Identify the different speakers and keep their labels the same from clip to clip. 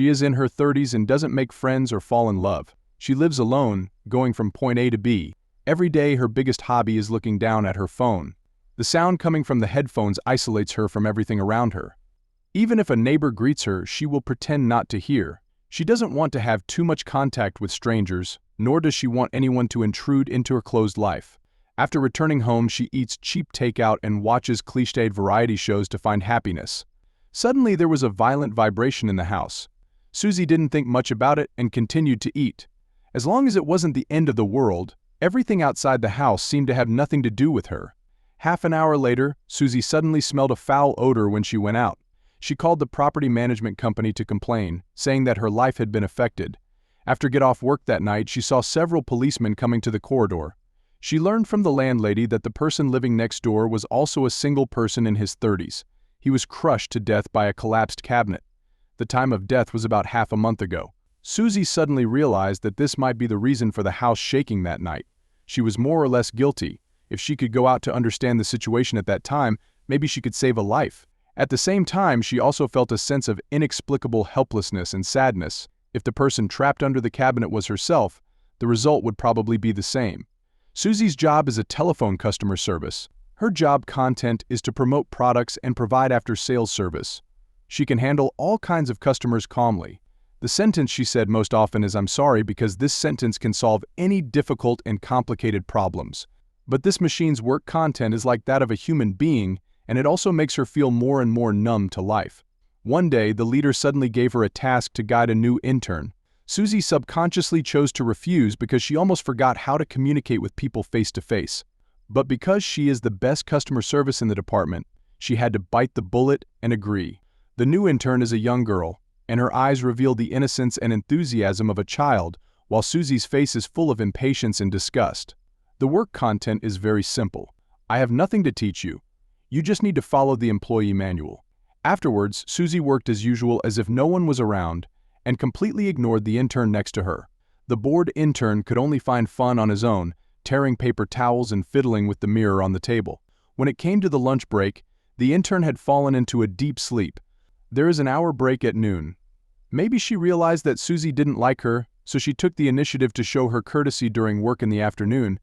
Speaker 1: She is in her 30s and doesn't make friends or fall in love. She lives alone, going from point A to B. Every day her biggest hobby is looking down at her phone. The sound coming from the headphones isolates her from everything around her. Even if a neighbor greets her, she will pretend not to hear. She doesn't want to have too much contact with strangers, nor does she want anyone to intrude into her closed life. After returning home, she eats cheap takeout and watches cliched variety shows to find happiness. Suddenly there was a violent vibration in the house. Susie didn't think much about it and continued to eat. As long as it wasn't the end of the world, everything outside the house seemed to have nothing to do with her. Half an hour later, Susie suddenly smelled a foul odor when she went out. She called the property management company to complain, saying that her life had been affected. After get off work that night, she saw several policemen coming to the corridor. She learned from the landlady that the person living next door was also a single person in his 30s. He was crushed to death by a collapsed cabinet. The time of death was about half a month ago. Susie suddenly realized that this might be the reason for the house shaking that night. She was more or less guilty. If she could go out to understand the situation at that time, maybe she could save a life. At the same time, she also felt a sense of inexplicable helplessness and sadness. If the person trapped under the cabinet was herself, the result would probably be the same. Susie's job is a telephone customer service. Her job content is to promote products and provide after-sales service. She can handle all kinds of customers calmly. The sentence she said most often is, "I'm sorry," because this sentence can solve any difficult and complicated problems. But this machine's work content is like that of a human being, and it also makes her feel more and more numb to life. One day, the leader suddenly gave her a task to guide a new intern. Susie subconsciously chose to refuse because she almost forgot how to communicate with people face to face. But because she is the best customer service in the department, she had to bite the bullet and agree. The new intern is a young girl, and her eyes reveal the innocence and enthusiasm of a child, while Susie's face is full of impatience and disgust. The work content is very simple. "I have nothing to teach you. You just need to follow the employee manual." Afterwards, Susie worked as usual as if no one was around, and completely ignored the intern next to her. The bored intern could only find fun on his own, tearing paper towels and fiddling with the mirror on the table. When it came to the lunch break, the intern had fallen into a deep sleep. There is an hour break at noon. Maybe she realized that Susie didn't like her, so she took the initiative to show her courtesy during work in the afternoon,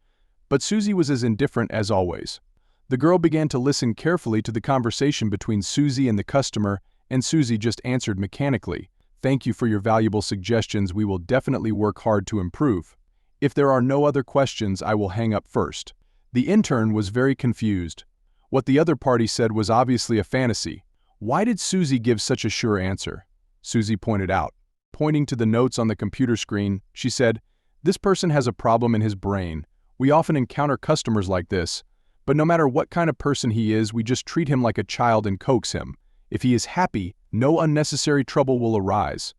Speaker 1: but Susie was as indifferent as always. The girl began to listen carefully to the conversation between Susie and the customer, and Susie just answered mechanically, "Thank you for your valuable suggestions. We will definitely work hard to improve. If there are no other questions, I will hang up first." The intern was very confused. What the other party said was obviously a fantasy. Why did Susie give such a sure answer? Susie pointed out. Pointing to the notes on the computer screen, she said, "This person has a problem in his brain. We often encounter customers like this. But no matter what kind of person he is, we just treat him like a child and coax him. If he is happy, no unnecessary trouble will arise."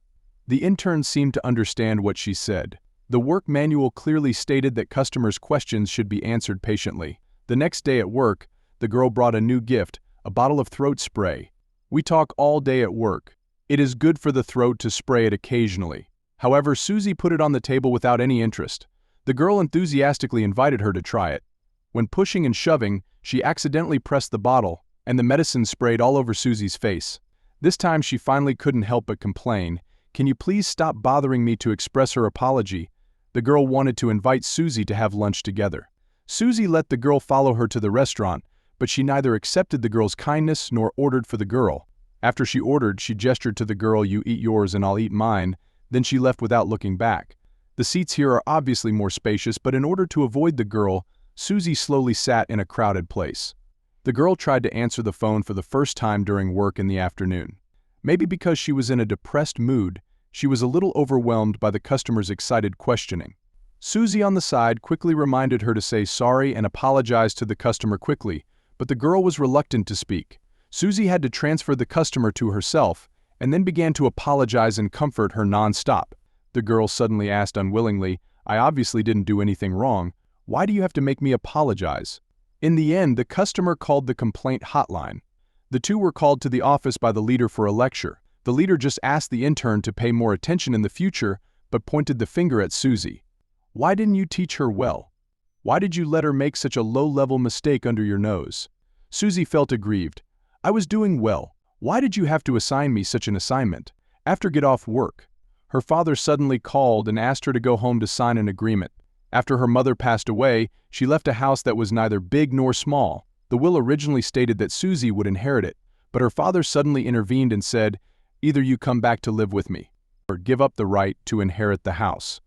Speaker 1: The intern seemed to understand what she said. The work manual clearly stated that customers' questions should be answered patiently. The next day at work, the girl brought a new gift, a bottle of throat spray. "We talk all day at work. It is good for the throat to spray it occasionally." However, Susie put it on the table without any interest. The girl enthusiastically invited her to try it. When pushing and shoving, she accidentally pressed the bottle, and the medicine sprayed all over Susie's face. This time she finally couldn't help but complain, "Can you please stop bothering me?" To express her apology, the girl wanted to invite Susie to have lunch together. Susie let the girl follow her to the restaurant, but she neither accepted the girl's kindness nor ordered for the girl. After she ordered, she gestured to the girl, "You eat yours and I'll eat mine," then she left without looking back. The seats here are obviously more spacious, but in order to avoid the girl, Susie slowly sat in a crowded place. The girl tried to answer the phone for the first time during work in the afternoon. Maybe because she was in a depressed mood, she was a little overwhelmed by the customer's excited questioning. Susie on the side quickly reminded her to say sorry and apologize to the customer quickly, but the girl was reluctant to speak. Susie had to transfer the customer to herself, and then began to apologize and comfort her non-stop. The girl suddenly asked unwillingly, "I obviously didn't do anything wrong. Why do you have to make me apologize?" In the end, the customer called the complaint hotline. The two were called to the office by the leader for a lecture. The leader just asked the intern to pay more attention in the future, but pointed the finger at Susie. "Why didn't you teach her well? Why did you let her make such a low-level mistake under your nose?" Susie felt aggrieved. "I was doing well. Why did you have to assign me such an assignment?" After get off work, her father suddenly called and asked her to go home to sign an agreement. After her mother passed away, she left a house that was neither big nor small. The will originally stated that Susie would inherit it, but her father suddenly intervened and said, "Either you come back to live with me, or give up the right to inherit the house."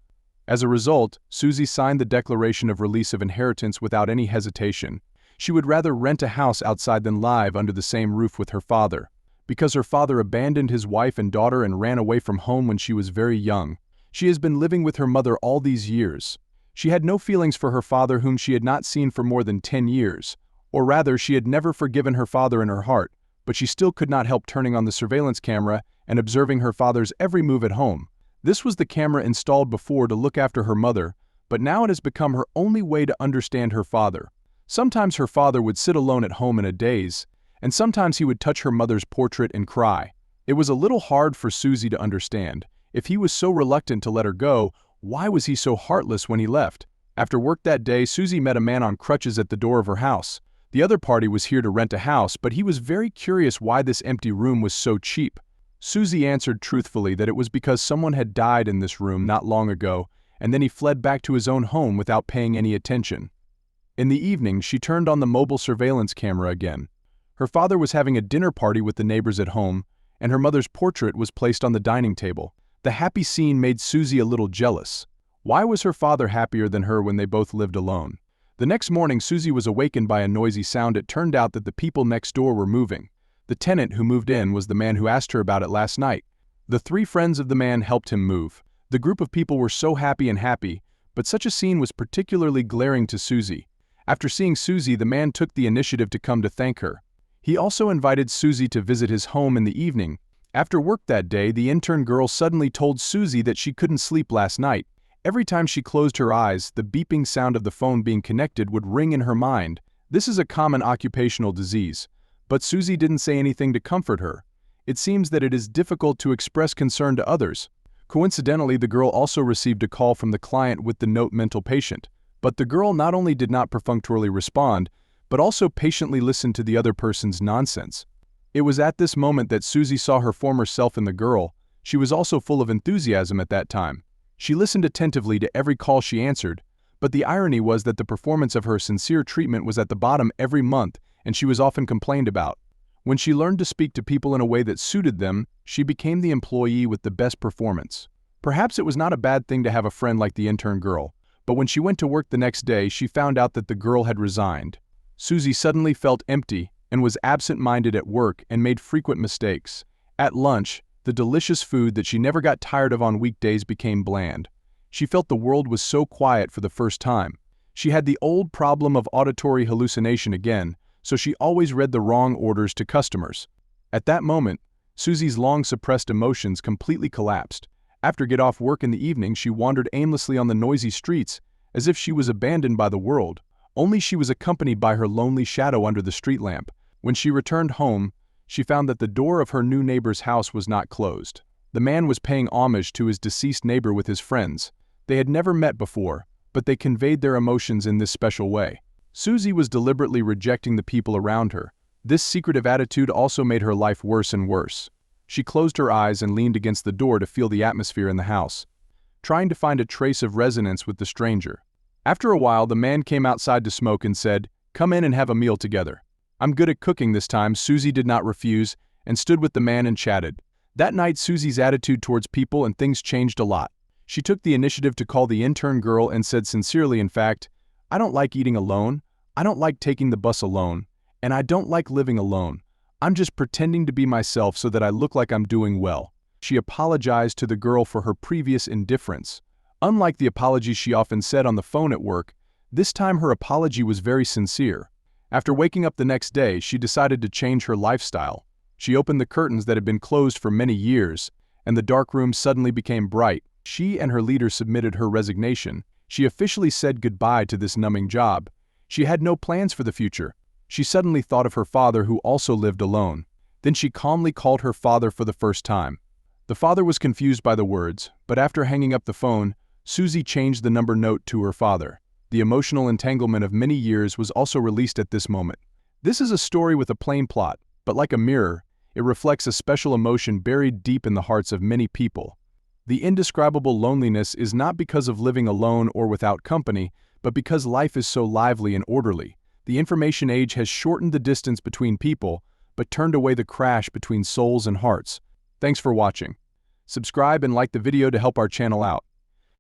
Speaker 1: As a result, Susie signed the declaration of release of inheritance without any hesitation. She would rather rent a house outside than live under the same roof with her father. Because her father abandoned his wife and daughter and ran away from home when she was very young, she has been living with her mother all these years. She had no feelings for her father, whom she had not seen for more than 10 years. Or rather, she had never forgiven her father in her heart, but she still could not help turning on the surveillance camera and observing her father's every move at home. This was the camera installed before to look after her mother, but now it has become her only way to understand her father. Sometimes her father would sit alone at home in a daze, and sometimes he would touch her mother's portrait and cry. It was a little hard for Susie to understand. If he was so reluctant to let her go, why was he so heartless when he left? After work that day, Susie met a man on crutches at the door of her house. The other party was here to rent a house, but he was very curious why this empty room was so cheap. Susie answered truthfully that it was because someone had died in this room not long ago, and then he fled back to his own home without paying any attention. In the evening, she turned on the mobile surveillance camera again. Her father was having a dinner party with the neighbors at home, and her mother's portrait was placed on the dining table. The happy scene made Susie a little jealous. Why was her father happier than her when they both lived alone? The next morning, Susie was awakened by a noisy sound. It turned out that the people next door were moving. The tenant who moved in was the man who asked her about it last night. The 3 friends of the man helped him move. The group of people were so happy, but such a scene was particularly glaring to Susie. After seeing Susie, the man took the initiative to come to thank her. He also invited Susie to visit his home in the evening. After work that day, the intern girl suddenly told Susie that she couldn't sleep last night. Every time she closed her eyes, the beeping sound of the phone being connected would ring in her mind. This is a common occupational disease. But Susie didn't say anything to comfort her. It seems that it is difficult to express concern to others. Coincidentally, the girl also received a call from the client with the note "mental patient." But the girl not only did not perfunctorily respond, but also patiently listened to the other person's nonsense. It was at this moment that Susie saw her former self in the girl. She was also full of enthusiasm at that time. She listened attentively to every call she answered, but the irony was that the performance of her sincere treatment was at the bottom every month, and she was often complained about. When she learned to speak to people in a way that suited them, she became the employee with the best performance. Perhaps it was not a bad thing to have a friend like the intern girl, but when she went to work the next day, she found out that the girl had resigned. Susie suddenly felt empty and was absent-minded at work and made frequent mistakes. At lunch, the delicious food that she never got tired of on weekdays became bland. She felt the world was so quiet for the first time. She had the old problem of auditory hallucination again, so she always read the wrong orders to customers. At that moment, Susie's long-suppressed emotions completely collapsed. After get off work in the evening, she wandered aimlessly on the noisy streets, as if she was abandoned by the world. Only she was accompanied by her lonely shadow under the street lamp. When she returned home, she found that the door of her new neighbor's house was not closed. The man was paying homage to his deceased neighbor with his friends. They had never met before, but they conveyed their emotions in this special way. Susie was deliberately rejecting the people around her. This secretive attitude also made her life worse and worse. She closed her eyes and leaned against the door to feel the atmosphere in the house, trying to find a trace of resonance with the stranger. After a while, the man came outside to smoke and said, "Come in and have a meal together." "I'm good at cooking this time." Susie did not refuse and stood with the man and chatted. That night, Susie's attitude towards people and things changed a lot. She took the initiative to call the intern girl and said sincerely, in fact, "I don't like eating alone, I don't like taking the bus alone, and I don't like living alone. I'm just pretending to be myself so that I look like I'm doing well." She apologized to the girl for her previous indifference. Unlike the apologies she often said on the phone at work, this time her apology was very sincere. After waking up the next day, she decided to change her lifestyle. She opened the curtains that had been closed for many years, and the dark room suddenly became bright. She and her leader submitted her resignation. She officially said goodbye to this numbing job. She had no plans for the future. She suddenly thought of her father, who also lived alone. Then she calmly called her father for the first time. The father was confused by the words, but after hanging up the phone, Susie changed the number note to her father. The emotional entanglement of many years was also released at this moment. This is a story with a plain plot, but like a mirror, It reflects a special emotion buried deep in the hearts of many people. The indescribable loneliness is not because of living alone or without company, but because life is so lively and orderly. The information age has shortened the distance between people, but turned away the crash between souls and hearts. Thanks for watching. Subscribe and like the video to help our channel out.